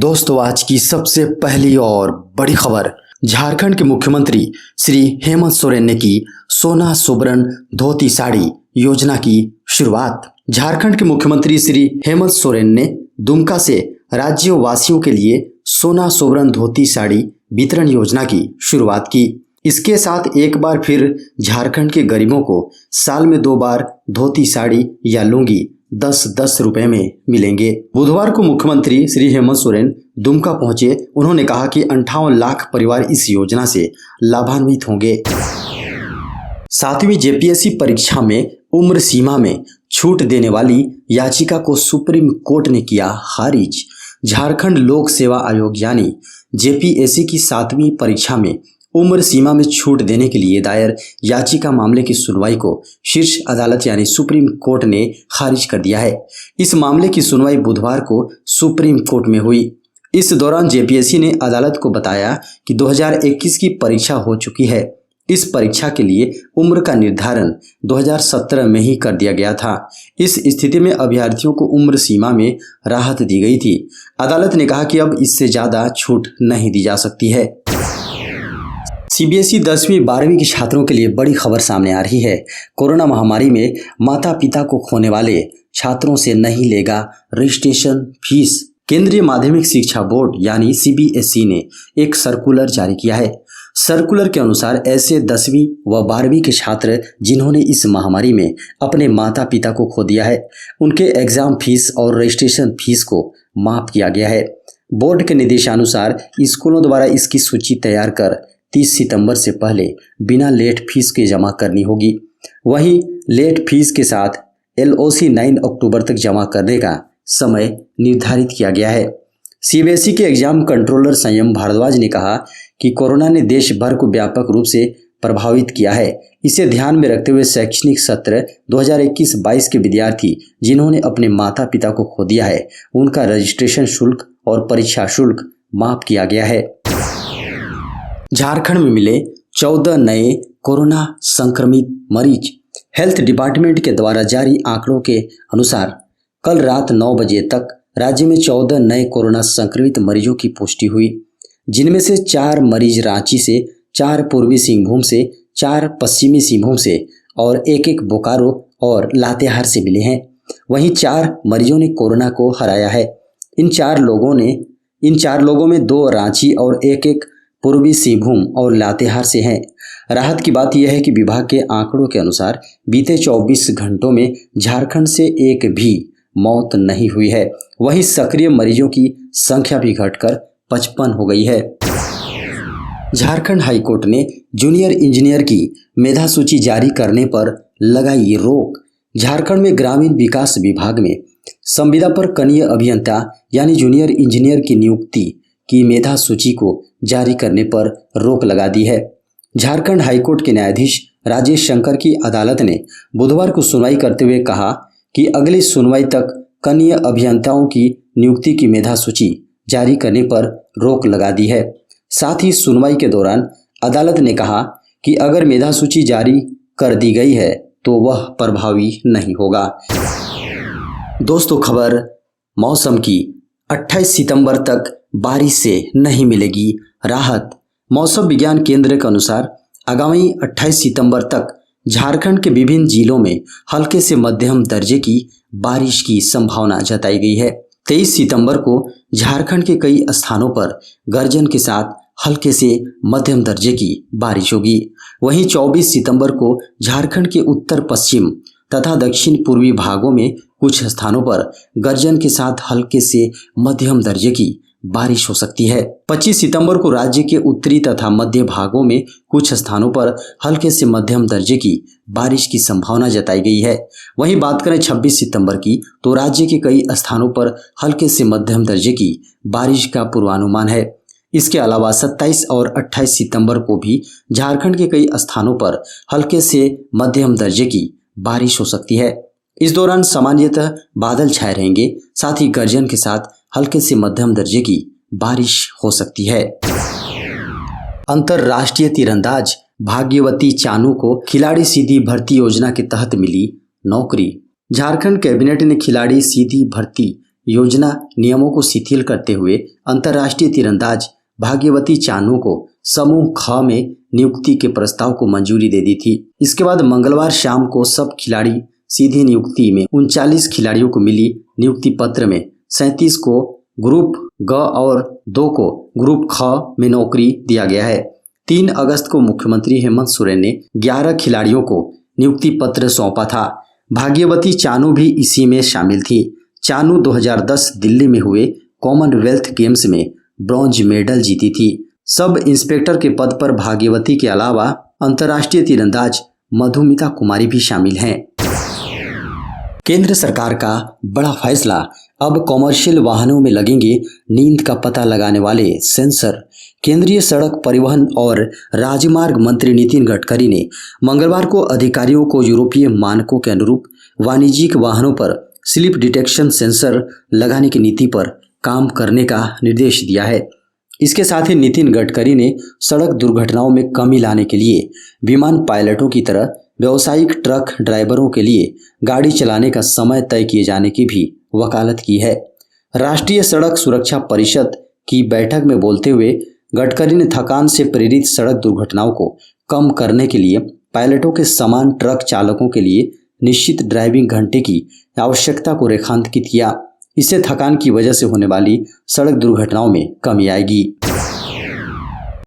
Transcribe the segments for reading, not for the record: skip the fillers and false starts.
दोस्तों, आज की सबसे पहली और बड़ी खबर। झारखंड के मुख्यमंत्री श्री हेमंत सोरेन ने की सोना सुबरन धोती साड़ी योजना की शुरुआत। झारखंड के मुख्यमंत्री श्री हेमंत सोरेन ने दुमका से राज्यवासियों के लिए सोना सुबरन धोती साड़ी वितरण योजना की शुरुआत की। इसके साथ एक बार फिर झारखंड के गरीबों को साल में 2 बार धोती साड़ी या लुंगी 10-10 रुपए में मिलेंगे। बुधवार को मुख्यमंत्री श्री हेमंत सोरेन दुमका पहुंचे। उन्होंने कहा कि 58 लाख परिवार इस योजना से लाभान्वित होंगे। 7वीं जेपीएससी परीक्षा में उम्र सीमा में छूट देने वाली याचिका को सुप्रीम कोर्ट ने किया खारिज। झारखंड लोक सेवा आयोग यानी जेपीएससी की 7वीं परीक्षा में उम्र सीमा में छूट देने के लिए दायर याचिका मामले की सुनवाई को शीर्ष अदालत यानी सुप्रीम कोर्ट ने खारिज कर दिया है। इस मामले की सुनवाई बुधवार को सुप्रीम कोर्ट में हुई। इस दौरान जेपीएससी ने अदालत को बताया कि 2021 की परीक्षा हो चुकी है। इस परीक्षा के लिए उम्र का निर्धारण 2017 में ही कर दिया गया था। इस स्थिति में अभ्यर्थियों को उम्र सीमा में राहत दी गई थी। अदालत ने कहा कि अब इससे ज्यादा छूट नहीं दी जा सकती है। सीबीएसई 10वीं 12वीं के छात्रों के लिए बड़ी खबर सामने आ रही है। कोरोना महामारी में माता पिता को खोने वाले छात्रों से नहीं लेगा रजिस्ट्रेशन फीस। केंद्रीय माध्यमिक शिक्षा बोर्ड यानी सीबीएसई ने एक सर्कुलर जारी किया है। सर्कुलर के अनुसार ऐसे 10वीं व 12वीं के छात्र जिन्होंने इस महामारी में अपने माता पिता को खो दिया है, उनके एग्जाम फीस और रजिस्ट्रेशन फीस को माफ किया गया है। बोर्ड के निर्देशानुसार स्कूलों द्वारा इसकी सूची तैयार कर 30 सितंबर से पहले बिना लेट फीस के जमा करनी होगी। वहीं लेट फीस के साथ एलओसी 9 अक्टूबर तक जमा करने का समय निर्धारित किया गया है। सीबीएसई के एग्जाम कंट्रोलर संयम भारद्वाज ने कहा कि कोरोना ने देश भर को व्यापक रूप से प्रभावित किया है। इसे ध्यान में रखते हुए शैक्षणिक सत्र 2021-22 के विद्यार्थी जिन्होंने अपने माता पिता को खो दिया है, उनका रजिस्ट्रेशन शुल्क और परीक्षा शुल्क माफ किया गया है। झारखंड में मिले 14 नए कोरोना संक्रमित मरीज। हेल्थ डिपार्टमेंट के द्वारा जारी आंकड़ों के अनुसार कल रात 9 बजे तक राज्य में 14 नए कोरोना संक्रमित मरीजों की पुष्टि हुई, जिनमें से 4 मरीज रांची से, 4 पूर्वी सिंहभूम से, 4 पश्चिमी सिंहभूम से और एक बोकारो और लातेहार से मिले हैं। वहीं 4 मरीजों ने कोरोना को हराया है। इन चार लोगों में 2 रांची और एक पूर्वी सिंहभूम और लातेहार से हैं। राहत की बात यह है कि विभाग के आंकड़ों के अनुसार बीते 24 घंटों में झारखंड से एक भी मौत नहीं हुई है। वहीं सक्रिय मरीजों की संख्या भी घटकर 55 हो गई है। झारखंड हाईकोर्ट ने जूनियर इंजीनियर की मेधा सूची जारी करने पर लगाई रोक। झारखंड में ग्रामीण विकास विभाग में संविदा पर कनीय अभियंता यानी जूनियर इंजीनियर की नियुक्ति की मेधा सूची को जारी करने पर रोक लगा दी है। झारखंड हाईकोर्ट के न्यायाधीश राजेश शंकर की अदालत ने बुधवार को सुनवाई करते हुए कहा कि अगली सुनवाई तक कनीय अभियंताओं की नियुक्ति की मेधा सूची जारी करने पर रोक लगा दी है। साथ ही सुनवाई के दौरान अदालत ने कहा कि अगर मेधा सूची जारी कर दी गई है तो वह प्रभावी नहीं होगा। दोस्तों, खबर मौसम की। 28 सितंबर तक बारिश से नहीं मिलेगी राहत। मौसम विज्ञान केंद्र के अनुसार आगामी 28 सितंबर तक झारखंड के विभिन्न जिलों में हल्के से मध्यम दर्जे की बारिश की संभावना जताई गई है। 23 सितंबर को झारखंड के कई स्थानों पर गर्जन के साथ हल्के से मध्यम दर्जे की बारिश होगी। वहीं 24 सितंबर को झारखंड के उत्तर पश्चिम तथा दक्षिण पूर्वी भागों में कुछ स्थानों पर गर्जन के साथ हल्के से मध्यम दर्जे की बारिश हो सकती है। 25 सितंबर को राज्य के उत्तरी तथा मध्य भागों में कुछ स्थानों पर हल्के से मध्यम दर्जे की बारिश की संभावना जताई गई है। वहीं बात करें 26 सितंबर की, तो राज्य के कई स्थानों पर हल्के से मध्यम दर्जे की बारिश का पूर्वानुमान है। इसके अलावा 27 और 28 सितंबर को भी झारखंड के कई स्थानों पर हल्के से मध्यम दर्जे की बारिश हो सकती है। इस दौरान सामान्यतः बादल छाए रहेंगे, साथ ही गर्जन के साथ हल्के से मध्यम दर्जे की बारिश हो सकती है। अंतरराष्ट्रीय तीरंदाज भाग्यवती चानू को खिलाड़ी सीधी भर्ती योजना के तहत मिली नौकरी। झारखंड कैबिनेट ने खिलाड़ी सीधी भर्ती योजना नियमों को शिथिल करते हुए अंतर्राष्ट्रीय तीरंदाज भाग्यवती चानू को समूह ख में नियुक्ति के प्रस्ताव को मंजूरी दे दी थी। इसके बाद मंगलवार शाम को सब खिलाड़ी सीधी नियुक्ति में 39 खिलाड़ियों को मिली नियुक्ति पत्र में 37 को ग्रुप ग और 2 को ग्रुप ख में नौकरी दिया गया है। 3 अगस्त को मुख्यमंत्री हेमंत सोरेन ने 11 खिलाड़ियों को नियुक्ति पत्र सौंपा था। भाग्यवती चानू भी इसी में शामिल थी। चानू 2010 दिल्ली में हुए कॉमनवेल्थ गेम्स में ब्रॉन्ज मेडल जीती थी। सब इंस्पेक्टर के पद पर भाग्यवती के अलावा अंतर्राष्ट्रीय तीरंदाज मधुमिता कुमारी भी शामिल हैं। केंद्र सरकार का बड़ा फैसला, अब कॉमर्शियल वाहनों में लगेंगे नींद का पता लगाने वाले सेंसर। केंद्रीय सड़क परिवहन और राजमार्ग मंत्री नितिन गडकरी ने मंगलवार को अधिकारियों को यूरोपीय मानकों के अनुरूप वाणिज्यिक वाहनों पर स्लिप डिटेक्शन सेंसर लगाने की नीति पर काम करने का निर्देश दिया है। इसके साथ ही नितिन गडकरी ने सड़क दुर्घटनाओं में कमी लाने के लिए विमान पायलटों की तरह व्यावसायिक ट्रक ड्राइवरों के लिए गाड़ी चलाने का समय तय किए जाने की भी वकालत की है। राष्ट्रीय सड़क सुरक्षा परिषद की बैठक में बोलते हुए गडकरी ने थकान से प्रेरित सड़क दुर्घटनाओं को कम करने के लिए पायलटों के समान ट्रक चालकों के लिए निश्चित ड्राइविंग घंटे की आवश्यकता को रेखांकित किया। इससे थकान की वजह से होने वाली सड़क दुर्घटनाओं में कमी आएगी।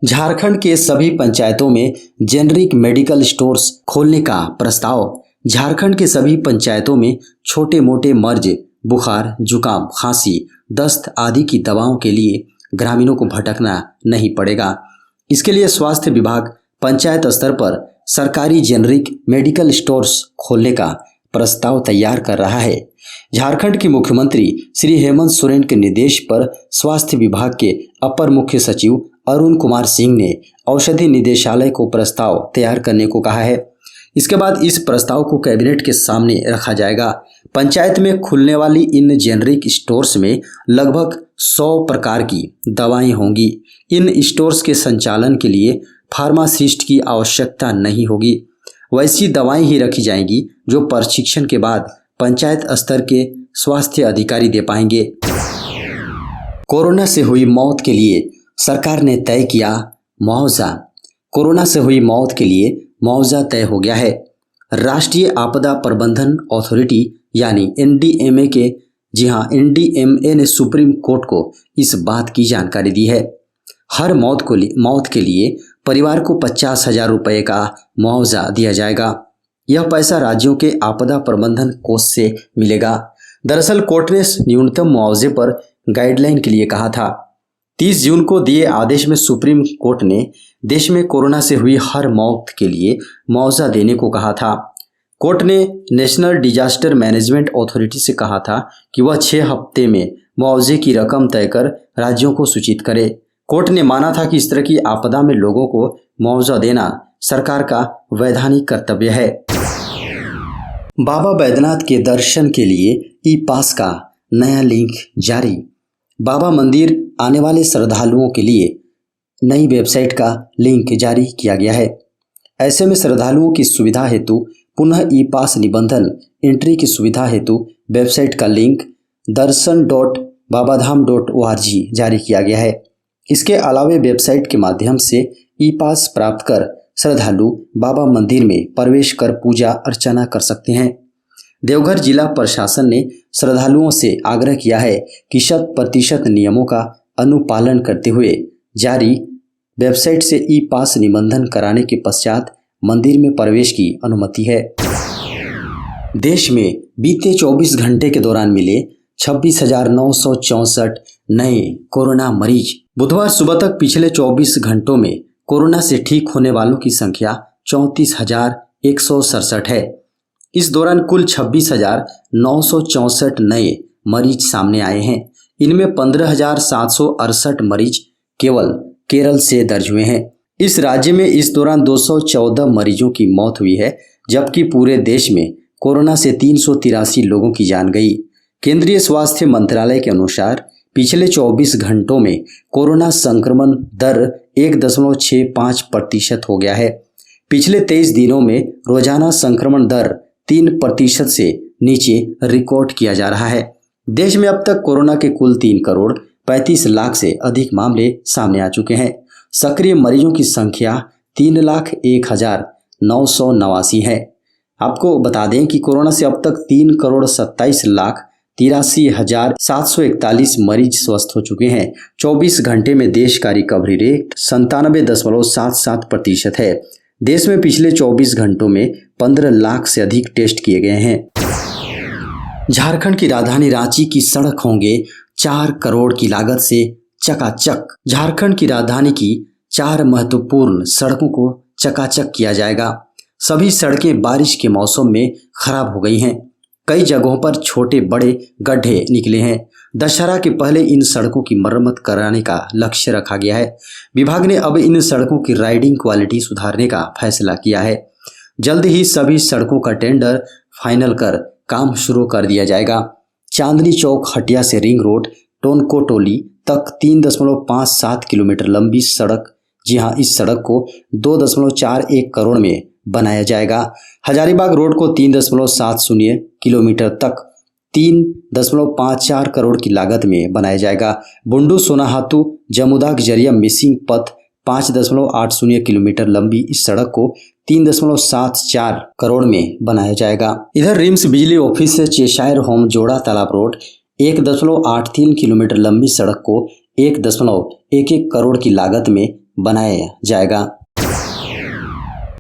झारखंड के सभी पंचायतों में जेनरिक मेडिकल स्टोर्स खोलने का प्रस्ताव। झारखंड के सभी पंचायतों में छोटे मोटे मर्ज, बुखार, जुकाम, खांसी, दस्त आदि की दवाओं के लिए ग्रामीणों को भटकना नहीं पड़ेगा। इसके लिए स्वास्थ्य विभाग पंचायत स्तर पर सरकारी जेनरिक मेडिकल स्टोर्स खोलने का प्रस्ताव तैयार कर रहा है। झारखंड के मुख्यमंत्री श्री हेमंत सोरेन के निर्देश पर स्वास्थ्य विभाग के अपर मुख्य सचिव अरुण कुमार सिंह ने औषधि निदेशालय को प्रस्ताव तैयार करने को कहा है। इसके बाद इस प्रस्ताव को कैबिनेट के सामने रखा जाएगा। पंचायत में खुलने वाली इन जेनरिक स्टोर्स में लगभग 100 प्रकार की दवाएं होंगी। इन स्टोर्स के संचालन के लिए फार्मासिस्ट की आवश्यकता नहीं होगी। वैसी दवाएं ही रखी जाएंगी जो प्रशिक्षण के बाद पंचायत स्तर के स्वास्थ्य अधिकारी दे पाएंगे। कोरोना से हुई मौत के लिए सरकार ने तय किया मुआवजा। कोरोना से हुई मौत के लिए मुआवजा तय हो गया है। राष्ट्रीय आपदा प्रबंधन अथॉरिटी यानी एनडीएमए के एनडीएमए ने सुप्रीम कोर्ट को इस बात की जानकारी दी है। हर मौत के लिए परिवार को 50,000 रुपये का मुआवजा दिया जाएगा। यह पैसा राज्यों के आपदा प्रबंधन कोष से मिलेगा। दरअसल कोर्ट ने न्यूनतम मुआवजे पर गाइडलाइन के लिए कहा था। 30 जून को दिए आदेश में सुप्रीम कोर्ट ने देश में कोरोना से हुई हर मौत के लिए मुआवजा देने को कहा था। कोर्ट ने नेशनल डिजास्टर मैनेजमेंट अथॉरिटी से कहा था कि वह 6 हफ्ते में मुआवजे की रकम तय कर राज्यों को सूचित करे। कोर्ट ने माना था कि इस तरह की आपदा में लोगों को मुआवजा देना सरकार का वैधानिक कर्तव्य है। बाबा बैद्यनाथ के दर्शन के लिए ई पास का नया लिंक जारी। बाबा मंदिर आने वाले श्रद्धालुओं के लिए नई वेबसाइट का लिंक जारी किया गया है। ऐसे में श्रद्धालुओं की सुविधा हेतु पुनः ई पास निबंधन एंट्री की सुविधा हेतु वेबसाइट का लिंक darshan.babadham.org जारी किया गया है। इसके अलावा वेबसाइट के माध्यम से ई पास प्राप्त कर श्रद्धालु बाबा मंदिर में प्रवेश कर पूजा अर्चना कर सकते हैं। देवघर जिला प्रशासन ने श्रद्धालुओं से आग्रह किया है कि 100% नियमों का अनुपालन करते हुए जारी वेबसाइट से ई पास निबंधन कराने के पश्चात मंदिर में प्रवेश की अनुमति है। देश में बीते 24 घंटे के दौरान मिले 26,964 नए कोरोना मरीज। बुधवार सुबह तक पिछले 24 घंटों में कोरोना से ठीक होने वालों की संख्या 34,167 है। इस दौरान कुल 26,964 नए मरीज सामने आए हैं। इनमें 15,768 मरीज केवल केरल से दर्ज हुए हैं। इस राज्य में इस दौरान 214 मरीजों की मौत हुई है, जबकि पूरे देश में कोरोना से 383 लोगों की जान गई। केंद्रीय स्वास्थ्य मंत्रालय के अनुसार पिछले 24 घंटों में कोरोना संक्रमण दर 1.65% हो गया है। पिछले 23 दिनों में रोजाना संक्रमण दर 3% से नीचे रिकॉर्ड किया जा रहा है। देश में अब तक कोरोना के कुल 3 करोड़ 35 लाख से अधिक मामले सामने आ चुके हैं। सक्रिय मरीजों की संख्या 3,01,989 है। आपको बता दें कि कोरोना से अब तक 3,27,83,741 मरीज स्वस्थ हो चुके हैं। 24 घंटे में देश का रिकवरी रेट 97.77% है। देश में पिछले 24 घंटों में 15 लाख से अधिक टेस्ट किए गए हैं। झारखंड की राजधानी रांची की सड़क होंगे 4 करोड़ की लागत से चकाचक। झारखंड की राजधानी की 4 महत्वपूर्ण सड़कों को चकाचक किया जाएगा। सभी सड़कें बारिश के मौसम में खराब हो गई हैं। कई जगहों पर छोटे बड़े गड्ढे निकले हैं। दशहरा के पहले इन सड़कों की मरम्मत कराने का लक्ष्य रखा गया है। विभाग ने अब इन सड़कों की राइडिंग क्वालिटी सुधारने का फैसला किया है। जल्द ही सभी सड़कों का टेंडर फाइनल कर काम शुरू कर दिया जाएगा। चांदनी चौक हटिया से रिंग रोड टोनको टोली तक 3.57 किलोमीटर लंबी सड़क, जी हाँ, इस सड़क को 2.41 करोड़ में बनाया जाएगा। हजारीबाग रोड को 3.70 किलोमीटर तक 3.54 करोड़ की लागत में बनाया जाएगा। बुंडू सोनाहातू जमुदा जरिया मिसिंग पथ 5.80 किलोमीटर लंबी इस सड़क को 3.74 करोड़ में बनाया जाएगा। इधर रिम्स बिजली ऑफिस से चेशायर होम जोड़ा तालाब रोड 1.83 किलोमीटर लंबी सड़क को 1.11 करोड़ की लागत में बनाया जाएगा।